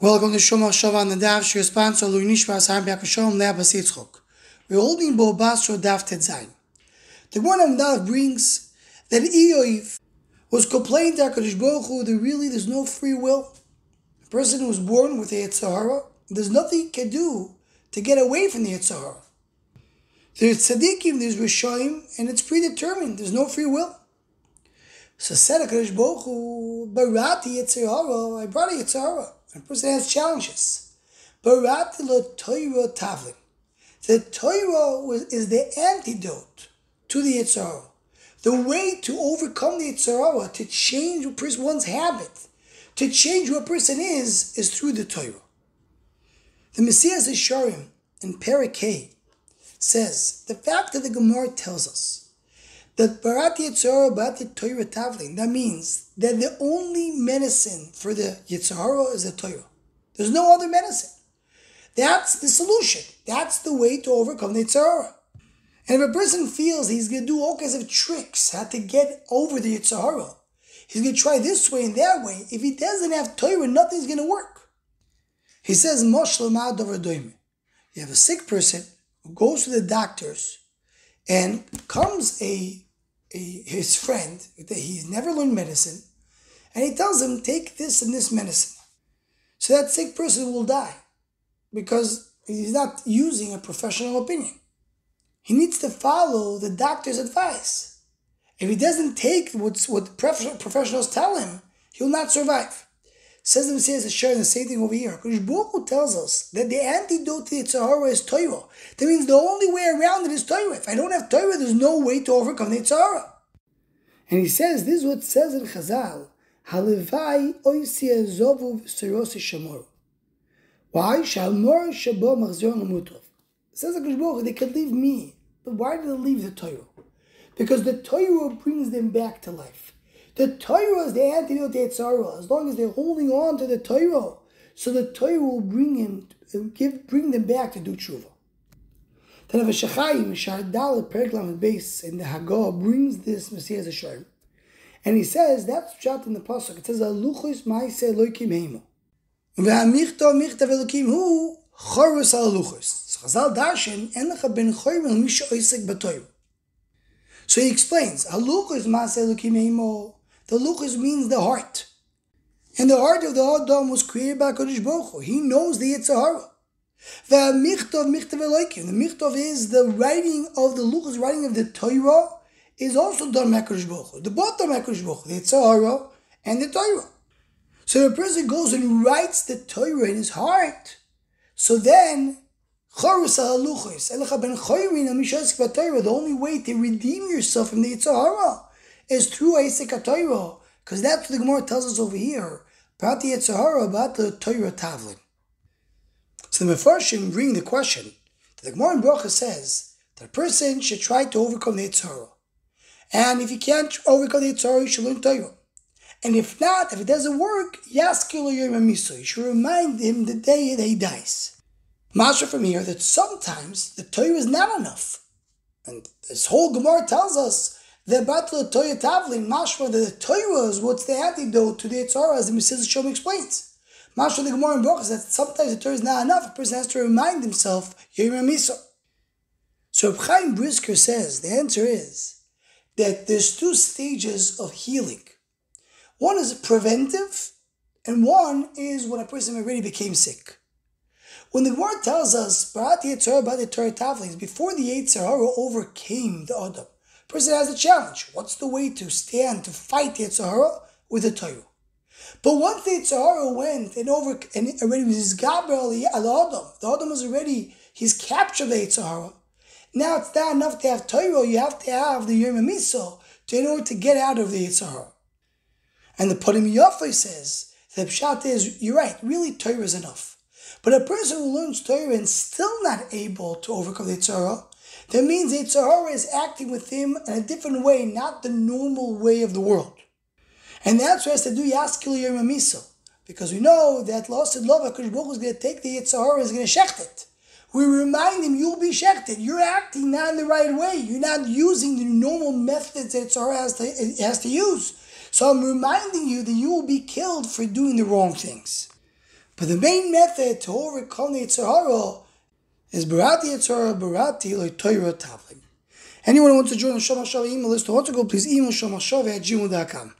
Welcome to Shoma Shava on the Daf. She responds to Luinishvas Harbyak Shalom Leabas Yitzchok. We're holding Bo Basra Daf Tetzayin. The one on Daf brings that Eoiv was complaining to HaKadosh Baruch Hu that really there's no free will. A person who was born with the Yetzer Harah, there's nothing he can do to get away from the Yetzer Harah. There's tzaddikim, there's rishoyim, and it's predetermined. There's no free will. So said HaKadosh Baruch Hu, Barati Yetzer Harah, I brought a Yetzer Harah. And a person has challenges. Barati lo Torah Tavlin. The Torah is the antidote to the Yetzer Harah. The way to overcome the Yetzer Harah, to change one's habit, to change who a person is through the Torah. The Messiah Yesharim in Perek says, the fact that the Gemara tells us that Barati Yetzer Harah, Barati Torah Tavlin, that means that the only medicine for the Yetzer Harah is the Torah. There's no other medicine. That's the solution. That's the way to overcome the Yetzer Harah. And if a person feels he's going to do all kinds of tricks how to get over the Yetzer Harah, he's going to try this way and that way, if he doesn't have Torah, nothing's going to work. He says, you have a sick person who goes to the doctors, and comes his friend that he's never learned medicine, and he tells him, take this and this medicine. So that sick person will die because he's not using a professional opinion. He needs to follow the doctor's advice. If he doesn't take what professionals tell him, he will not survive. Says the Messiah Yesharim the same thing over here. HaKadosh Baruch Hu tells us that the antidote to Yetzer Harah is Torah. That means the only way around it is Torah. If I don't have Torah, there's no way to overcome the Yetzer Harah. And he says, this is what it says in Chazal, Halevai oisi azovu v'serosi shamoru. Why? Shalmor shabo machzor l'mutrov. Says HaKadosh Baruch Hu, they could leave me. But why did they leave the Torah? Because the Torah brings them back to life. The Torah is the antidote to Yetzer Harah. As long as they're holding on to the Torah, so the Torah will bring them back to do tshuva. Then Avashachayim Shardal Periklam base in the Haggadah brings this Messiah Yesharim, and he says that's shot in the pasuk. It says Aluchos Ma'aseh Elokim Heimo, ve'amichto michtav Elokim hu chorus aluchos. So Chazal darshan en lecha ben choyim mish oisek b'Torah. So he explains Aluchos Ma'aseh Elokim Heimo. The luchos means the heart. And the heart of the Adam was created by HaKadosh Baruch Hu. He knows the Yetzer Harah. The michtav is the writing of the luchos, writing of the Torah, is also done by HaKadosh Baruch Hu. The both done by HaKadosh Baruch Hu, the Yetzer Harah and the Torah. So if a person goes and writes the Torah in his heart, so then the only way to redeem yourself from the Yetzer Harah is through Eisek HaTorah, because that's what the Gemara tells us over here about the Yetzer Harah, about the Torah Tavlin. So the Mefarshim bring the question that the Gemara in Bracha says that a person should try to overcome the Yetzer Harah, and if you can't overcome the Yetzer Harah, you should learn Torah. And if not, if it doesn't work, Yaskil Yom HaMisa, you should remind him the day that he dies. Masha from here that sometimes the Torah is not enough, and this whole Gemara tells us the battle of Torah Tavlin, mashma, the Torah is what's the antidote to the Yetzer Harah, as the Messiah Yesharim explains. Mashma, the Gemara in Baruch says that sometimes the Torah is not enough. A person has to remind himself, Yom HaMisa. So Reb Chaim Brisker says, the answer is that there's two stages of healing. One is preventive, and one is when a person already became sick. When the Gemara tells us, Barati Yetzer Harah, Barati Torah Tavlin, before the Yetzer Harah overcame the Adam, person has a challenge. What's the way to stand to fight the Yetzer Harah? With the Torah. But once the Yetzer Harah went and already was Gabriel al-Adam, the Adam was already, he's captured the Yetzer Harah. Now it's not enough to have Torah, you have to have the Yom HaMisa in order to get out of the Yetzer Harah. And the Parim Yafai says, the Pshat is, you're right, really Torah is enough. But a person who learns Torah and still not able to overcome the Yetzer Harah, that means Yetzer Harah is acting with him in a different way, not the normal way of the world. And that's what has to do Yaskil Yom HaMisa. Because we know that lost in love, HaKadosh Baruch Hu is going to take the Yetzer Harah, is going to shecht it. We remind him, you'll be shechted. You're acting not in the right way. You're not using the normal methods that Yetzer Harah has to use. So I'm reminding you that you will be killed for doing the wrong things. But the main method to overcome the Yetzer Harah is Barati Yetzer Harah, Barati like Torah Tavlin. Anyone who wants to join the Shomachshava email list to want to go, please email shomachshava@gmail.com.